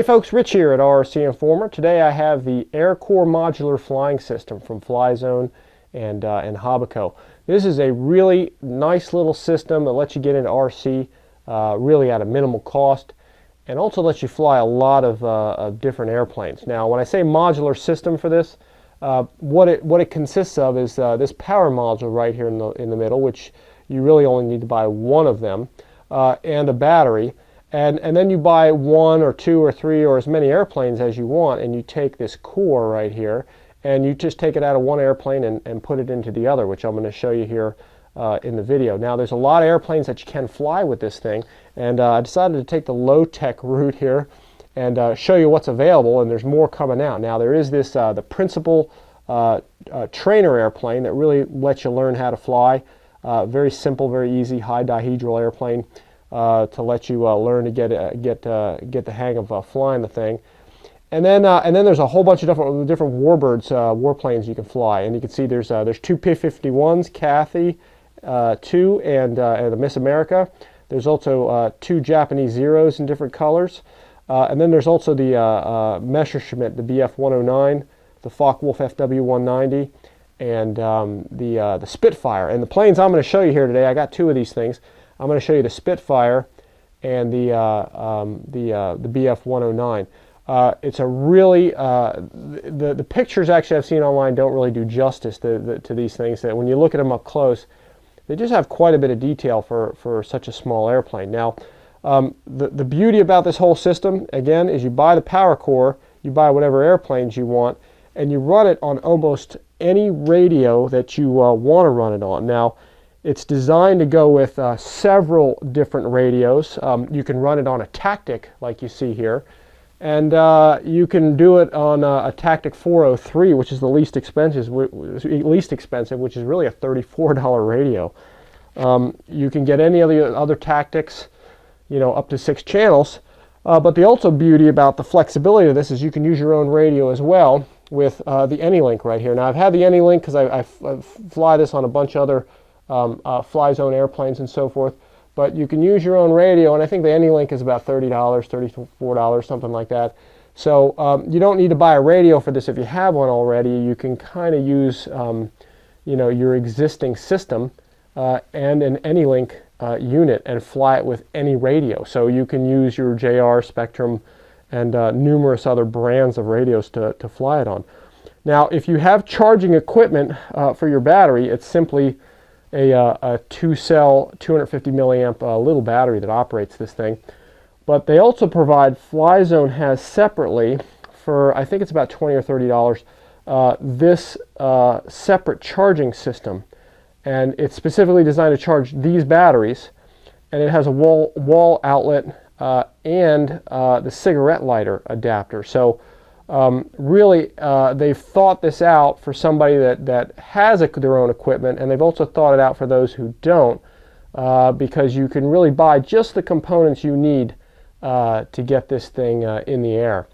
Hey folks, Rich here at RCINFORMER. Today I have the Aircore modular flying system from Flyzone and Habaco. This is a really nice little system that lets you get into RC really at a minimal cost, and also lets you fly a lot of different airplanes. Now, when I say modular system for this, what it consists of is this power module right here in the middle, which you really only need to buy one of them, and a battery. And then you buy one or two or three or as many airplanes as you want, and you take this core right here and you just take it out of one airplane and put it into the other, which I'm going to show you here in the video. Now, there's a lot of airplanes that you can fly with this thing, and I decided to take the low-tech route here and show you what's available, and there's more coming out. Now, there is this the principal trainer airplane that really lets you learn how to fly. Very simple, very easy, high dihedral airplane. To let you learn to get the hang of flying the thing, and then there's a whole bunch of different warbirds, warplanes you can fly, and you can see there's two P-51s, Cathay 2 and the Miss America. There's also two Japanese Zeros in different colors, and then there's also the Messerschmitt, the BF-109, the Focke-Wulf FW-190, and the Spitfire. And the planes I'm going to show you here today, I got two of these things. I'm going to show you the Spitfire and the BF-109. It's a really, the pictures actually I've seen online don't really do justice to these things. That when you look at them up close, they just have quite a bit of detail for such a small airplane. Now, the beauty about this whole system, again, is you buy the power core, you buy whatever airplanes you want, and you run it on almost any radio that you want to run it on. Now, it's designed to go with several different radios. You can run it on a Tactic, like you see here, and you can do it on a Tactic 403, which is the least expensive, which is really a $34 radio. You can get any of the other Tactics, you know, up to 6 channels. But the also beauty about the flexibility of this is you can use your own radio as well with the AnyLink right here. Now, I've had the AnyLink because I fly this on a bunch of other Flyzone airplanes and so forth, but you can use your own radio, and I think the AnyLink is about $30, $34, something like that. So you don't need to buy a radio for this if you have one already. You can kind of use you know, your existing system and an AnyLink unit and fly it with any radio. So you can use your JR, Spectrum, and numerous other brands of radios to fly it on. Now, if you have charging equipment for your battery, it's simply a 2-cell 250 milliamp little battery that operates this thing. But they also provide, Flyzone has separately, for I think it's about $20 or $30, this separate charging system, and it's specifically designed to charge these batteries, and it has a wall outlet and the cigarette lighter adapter. So really, they've thought this out for somebody that has their own equipment, and they've also thought it out for those who don't, because you can really buy just the components you need to get this thing in the air.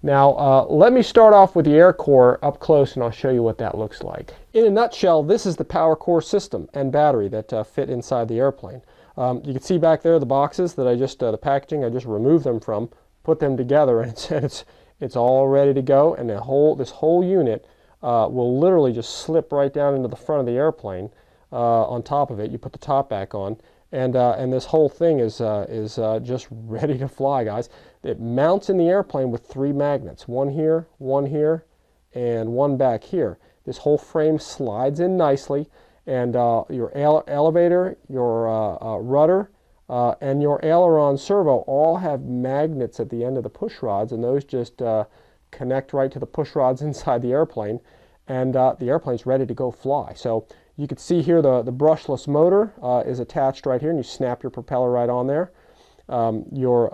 Now, let me start off with the Aircore up close, and I'll show you what that looks like. In a nutshell, this is the power core system and battery that fit inside the airplane. You can see back there the boxes that I just, the packaging, I just removed them from, put them together, and it's all ready to go, and this whole unit will literally just slip right down into the front of the airplane on top of it. You put the top back on, and this whole thing is just ready to fly, guys. It mounts in the airplane with 3 magnets, one here, and one back here. This whole frame slides in nicely, and your elevator, your rudder, and your aileron servo all have magnets at the end of the push rods, and those just connect right to the push rods inside the airplane, and the airplane's ready to go fly. So you can see here the brushless motor is attached right here, and you snap your propeller right on there. Your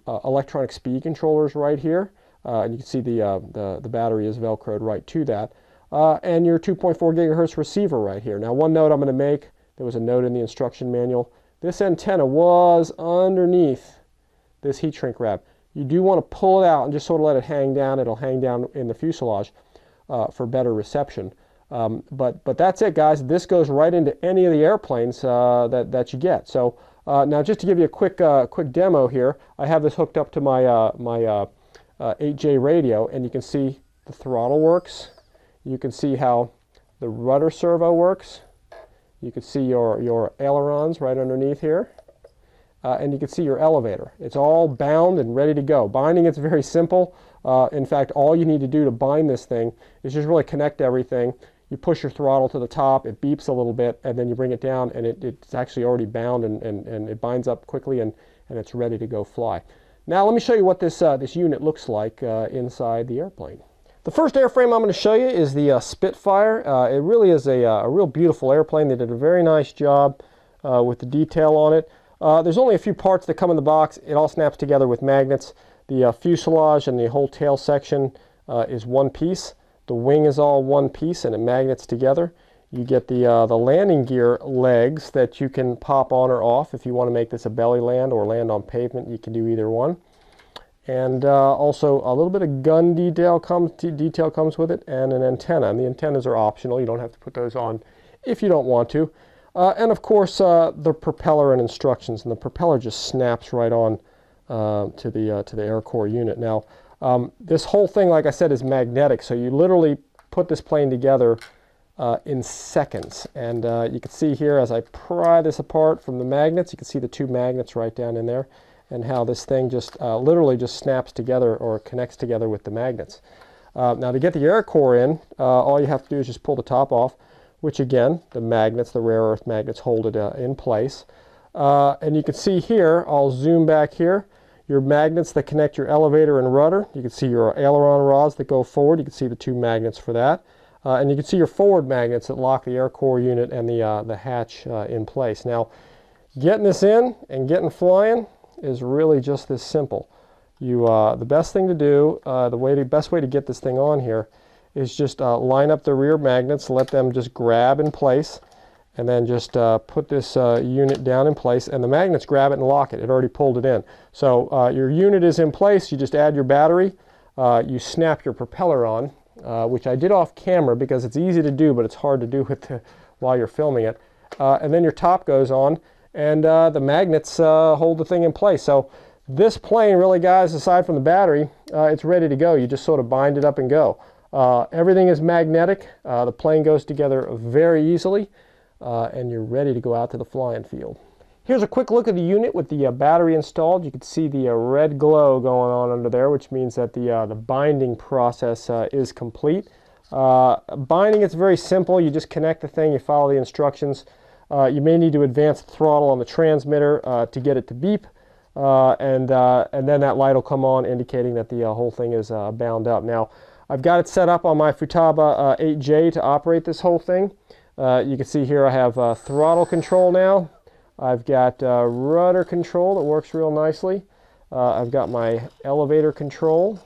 electronic speed controller is right here, and you can see the battery is velcroed right to that. And your 2.4 gigahertz receiver right here. Now, one note I'm going to make, there was a note in the instruction manual. This antenna was underneath this heat shrink wrap. You do want to pull it out and just sort of let it hang down. It'll hang down in the fuselage for better reception. But that's it, guys. This goes right into any of the airplanes that you get. So now, just to give you a quick demo here, I have this hooked up to my 8J radio, and you can see the throttle works. You can see how the rudder servo works. You can see your ailerons right underneath here. And you can see your elevator. It's all bound and ready to go. Binding, it's very simple. In fact, all you need to do to bind this thing is just really connect everything. You push your throttle to the top, it beeps a little bit, and then you bring it down, and it's actually already bound, and it binds up quickly, and it's ready to go fly. Now let me show you what this unit looks like inside the airplane. The first airframe I'm going to show you is the Spitfire. It really is a real beautiful airplane. They did a very nice job with the detail on it. There's only a few parts that come in the box. It all snaps together with magnets. The fuselage and the whole tail section is one piece. The wing is all one piece, and it magnets together. You get the landing gear legs that you can pop on or off. If you want to make this a belly land or land on pavement, you can do either one. And also a little bit of gun detail comes with it, and an antenna. And the antennas are optional. You don't have to put those on if you don't want to. And of course, the propeller and instructions. And the propeller just snaps right on to the Aircore unit. Now, this whole thing, like I said, is magnetic. So you literally put this plane together in seconds. And you can see here as I pry this apart from the magnets, you can see the two magnets right down in there, and how this thing just literally just snaps together or connects together with the magnets. Now to get the Aircore in, all you have to do is just pull the top off, which again, the magnets, the rare earth magnets, hold it in place. And you can see here, I'll zoom back here, your magnets that connect your elevator and rudder. You can see your aileron rods that go forward. You can see the two magnets for that. And you can see your forward magnets that lock the Aircore unit and the hatch in place. Now, getting this in and getting flying is really just this simple. The best thing to do, the best way to get this thing on here is just line up the rear magnets, let them just grab in place, and then just put this unit down in place, and the magnets grab it and lock it. It already pulled it in. So your unit is in place. You just add your battery. You snap your propeller on, which I did off camera because it's easy to do, but it's hard to do while you're filming it. And then your top goes on, and the magnets hold the thing in place. So this plane really, guys, aside from the battery, it's ready to go. You just sort of bind it up and go. Everything is magnetic. The plane goes together very easily, and you're ready to go out to the flying field. Here's a quick look at the unit with the battery installed. You can see the red glow going on under there, which means that the binding process is complete. Binding, it's very simple. You just connect the thing, you follow the instructions. You may need to advance the throttle on the transmitter to get it to beep, and then that light will come on indicating that the whole thing is bound up. Now, I've got it set up on my Futaba 8J to operate this whole thing. You can see here I have throttle control now. I've got rudder control that works real nicely. I've got my elevator control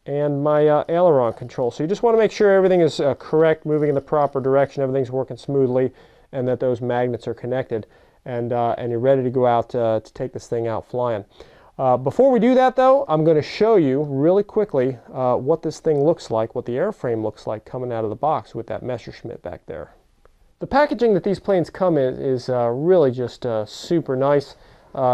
and my aileron control. So you just want to make sure everything is correct, moving in the proper direction, everything's working smoothly, and that those magnets are connected, and you're ready to go out to take this thing out flying. Before we do that, though, I'm going to show you really quickly what this thing looks like, what the airframe looks like coming out of the box with that Messerschmitt back there. The packaging that these planes come in is really just super nice.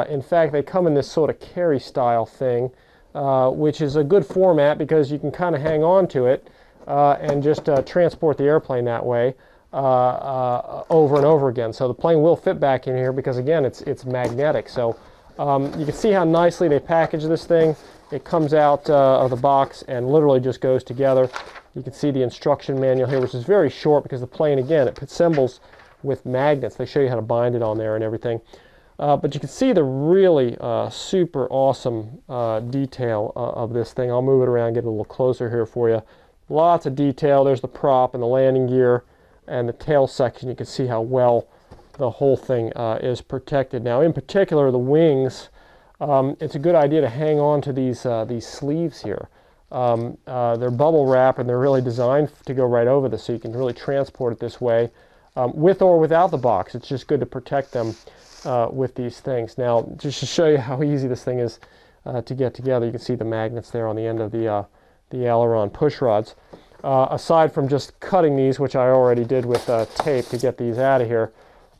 In fact, they come in this sort of carry style thing, which is a good format because you can kind of hang on to it and just transport the airplane that way over and over again. So the plane will fit back in here because, again, it's magnetic. So you can see how nicely they package this thing. It comes out of the box and literally just goes together. You can see the instruction manual here, which is very short because the plane, again, it assembles with magnets. They show you how to bind it on there and everything. But you can see the really super awesome detail of this thing. I'll move it around, get it a little closer here for you. Lots of detail. There's the prop and the landing gear and the tail section. You can see how well the whole thing is protected. Now, in particular, the wings, it's a good idea to hang on to these sleeves here. They're bubble wrap, and they're really designed to go right over this, so you can really transport it this way, with or without the box. It's just good to protect them with these things. Now, just to show you how easy this thing is to get together, you can see the magnets there on the end of the aileron push rods. Aside from just cutting these, which I already did with tape to get these out of here,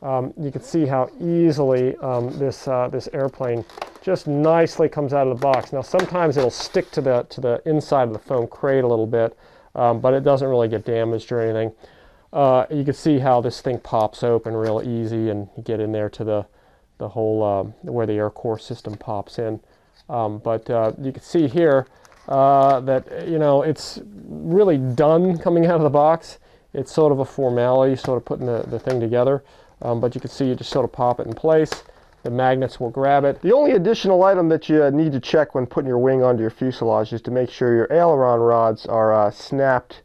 you can see how easily this airplane just nicely comes out of the box. Now sometimes it'll stick to the inside of the foam crate a little bit, but it doesn't really get damaged or anything. You can see how this thing pops open real easy, and you get in there to the whole where the Aircore system pops in. But you can see here that it's really done coming out of the box. It's sort of a formality, sort of putting the thing together. But you can see you just sort of pop it in place. The magnets will grab it. The only additional item that you need to check when putting your wing onto your fuselage is to make sure your aileron rods are snapped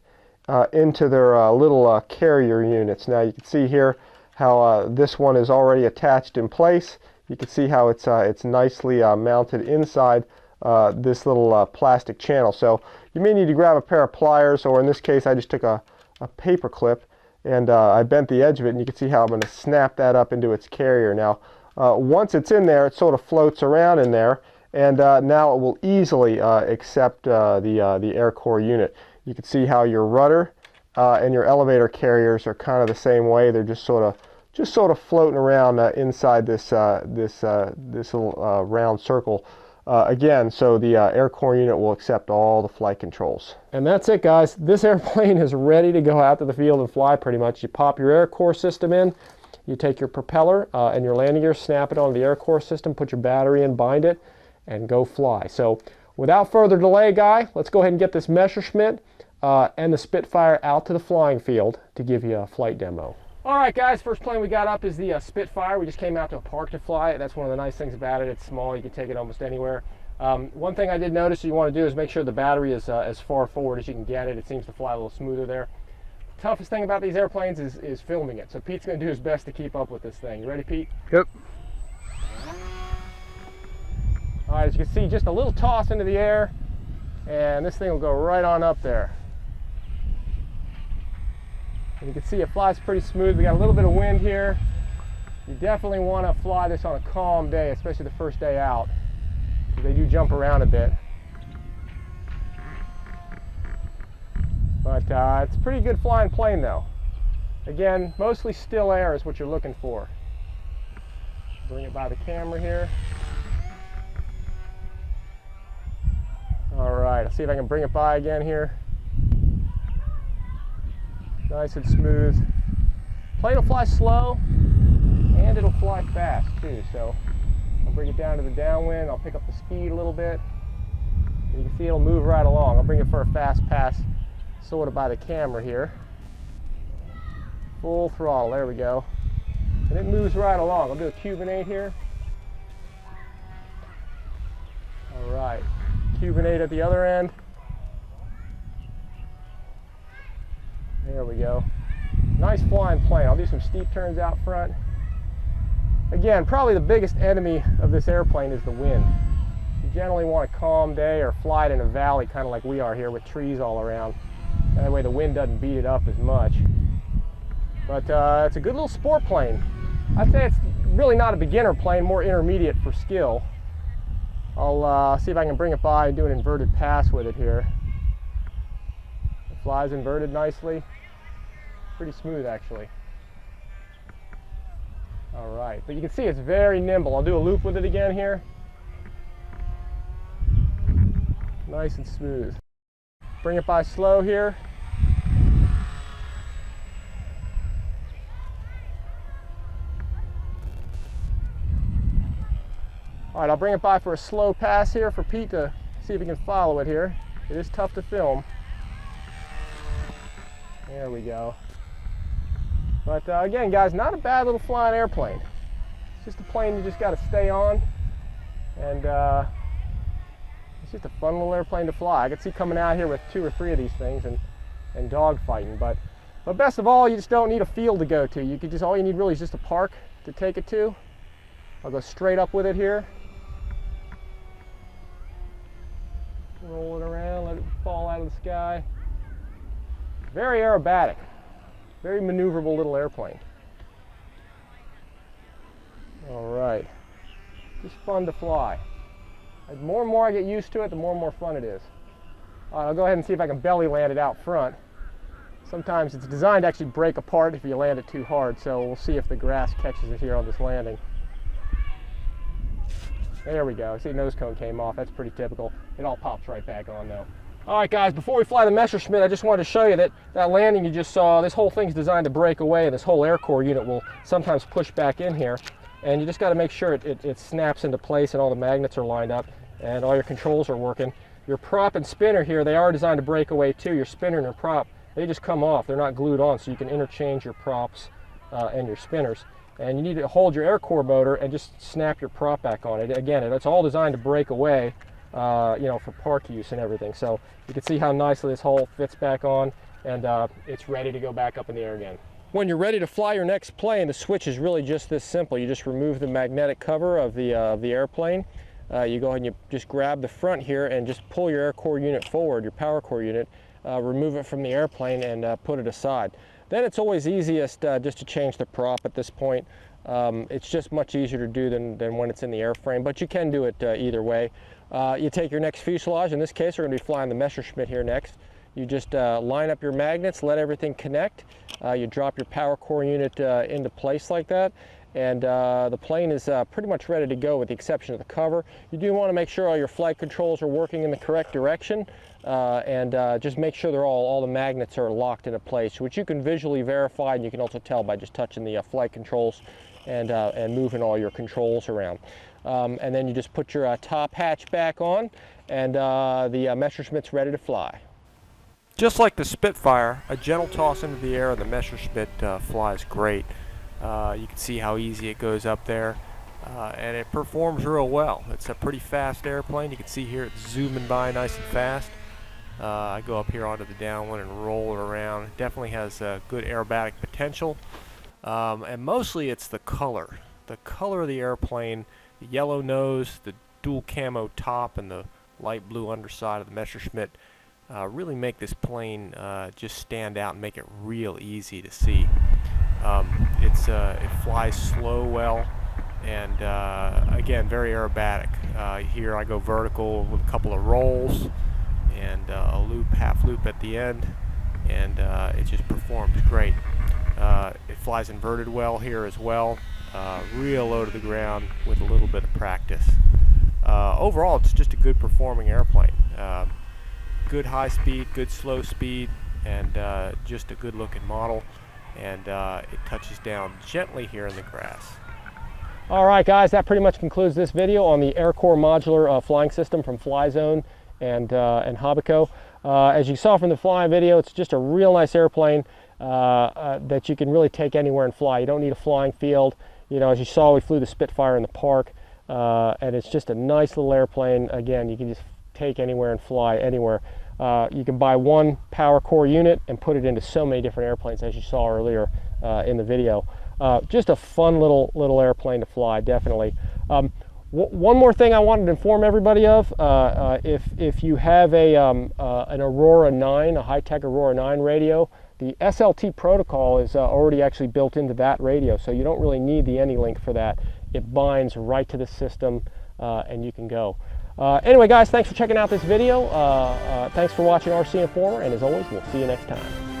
into their little carrier units. Now you can see here how this one is already attached in place. You can see how it's nicely mounted inside this little plastic channel. So you may need to grab a pair of pliers, or in this case I just took a paper clip and I bent the edge of it, and you can see how I'm going to snap that up into its carrier. Now once it's in there, it sort of floats around in there, and now it will easily accept the Aircore unit. You can see how your rudder and your elevator carriers are kind of the same way. They're just sort of floating around inside this little round circle. Again, so the Aircore unit will accept all the flight controls. And that's it, guys. This airplane is ready to go out to the field and fly pretty much. You pop your Aircore system in, you take your propeller and your landing gear, snap it on the Aircore system, put your battery in, bind it, and go fly. So without further delay, Guy, let's go ahead and get this Messerschmitt and the Spitfire out to the flying field to give you a flight demo. All right, guys, first plane we got up is the Spitfire. We just came out to a park to fly it. That's one of the nice things about it. It's small. You can take it almost anywhere. One thing I did notice you want to do is make sure the battery is as far forward as you can get it. It seems to fly a little smoother there. The toughest thing about these airplanes is filming it. So Pete's going to do his best to keep up with this thing. You ready, Pete? Yep. All right, as you can see, just a little toss into the air, and this thing will go right on up there. And you can see it flies pretty smooth. We got a little bit of wind here. You definitely want to fly this on a calm day, especially the first day out, because they do jump around a bit. But it's a pretty good flying plane though. Again, mostly still air is what you're looking for. Bring it by the camera here. All right, I'll see if I can bring it by again here. Nice and smooth. Plane will fly slow, and it'll fly fast too. So I'll bring it down to the downwind. I'll pick up the speed a little bit. And you can see it'll move right along. I'll bring it for a fast pass, sort of by the camera here. Full throttle, there we go. And it moves right along. I'll do a Cubanate here. All right, Cubanate at the other end. There we go. Nice flying plane. I'll do some steep turns out front. Again, probably the biggest enemy of this airplane is the wind. You generally want a calm day or fly it in a valley, kind of like we are here with trees all around. That way the wind doesn't beat it up as much. But it's a good little sport plane. I'd say it's really not a beginner plane, more intermediate for skill. I'll see if I can bring it by and do an inverted pass with it here. It flies inverted nicely. Pretty smooth actually. All right, but you can see it's very nimble. I'll do a loop with it again here. Nice and smooth. Bring it by slow here. All right, I'll bring it by for a slow pass here for Pete to see if he can follow it here. It is tough to film. There we go. But again, guys, not a bad little flying airplane. It's just a plane you just got to stay on, and it's just a fun little airplane to fly. I could see coming out here with 2 or 3 of these things and dog fighting. But best of all, you just don't need a field to go to. You could just, all you need really is just a park to take it to. I'll go straight up with it here. Roll it around, let it fall out of the sky. Very aerobatic. Very maneuverable little airplane. All right, just fun to fly. The more and more I get used to it, the more and more fun it is. All right, I'll go ahead and see if I can belly land it out front. Sometimes it's designed to actually break apart if you land it too hard, so we'll see if the grass catches it here on this landing. There we go. See, nose cone came off. That's pretty typical. It all pops right back on though. All right, guys, before we fly the Messerschmitt, I just wanted to show you that landing you just saw, this whole thing's designed to break away, and this whole Aircore unit will sometimes push back in here. And you just got to make sure it snaps into place and all the magnets are lined up and all your controls are working. Your prop and spinner here, they are designed to break away too. Your spinner and your prop, they just come off. They're not glued on, so you can interchange your props and your spinners. And you need to hold your Aircore motor and just snap your prop back on it. Again, it's all designed to break away, you know, for park use and everything. So you can see how nicely this hull fits back on, and it's ready to go back up in the air again. When you're ready to fly your next plane, the switch is really just this simple. You just remove the magnetic cover of the airplane. You go ahead and you just grab the front here and just pull your Aircore unit forward, your power core unit, remove it from the airplane and put it aside. Then it's always easiest just to change the prop at this point. It's just much easier to do than when it's in the airframe, but you can do it either way. You take your next fuselage. In this case, we're going to be flying the Messerschmitt here next. You just line up your magnets, let everything connect. You drop your power core unit into place like that, and the plane is pretty much ready to go with the exception of the cover. You do want to make sure all your flight controls are working in the correct direction, and just make sure they're all the magnets are locked into place, which you can visually verify, and you can also tell by just touching the flight controls and moving all your controls around. And then you just put your top hatch back on, and the Messerschmitt's ready to fly. Just like the Spitfire, a gentle toss into the air of the Messerschmitt flies great. You can see how easy it goes up there, and it performs real well. It's a pretty fast airplane. You can see here it's zooming by nice and fast. I go up here onto the downwind and roll it around. It definitely has good aerobatic potential, and mostly it's the color. The color of the airplane, the yellow nose, the dual camo top, and the light blue underside of the Messerschmitt really make this plane just stand out and make it real easy to see. It flies slow well, and again, very aerobatic. Here I go vertical with a couple of rolls and a loop, half loop at the end, and it just performs great. It flies inverted well here as well, real low to the ground with a little bit of practice. Overall, it's just a good performing airplane. Good high speed, good slow speed, and just a good looking model, and it touches down gently here in the grass. All right, guys, that pretty much concludes this video on the Aircore modular flying system from Flyzone and Hobbico. As you saw from the flying video, it's just a real nice airplane that you can really take anywhere and fly. You don't need a flying field. You know, as you saw, we flew the Spitfire in the park, and it's just a nice little airplane. Again, you can just take anywhere and fly anywhere. You can buy one power core unit and put it into so many different airplanes, as you saw earlier in the video. Just a fun little airplane to fly, definitely. One more thing I wanted to inform everybody of: if you have an Aurora 9, a high-tech Aurora 9 radio, the SLT protocol is already actually built into that radio, so you don't really need the AnyLink for that. It binds right to the system, and you can go. Anyway, guys, thanks for checking out this video. Thanks for watching RC Informer, and as always, we'll see you next time.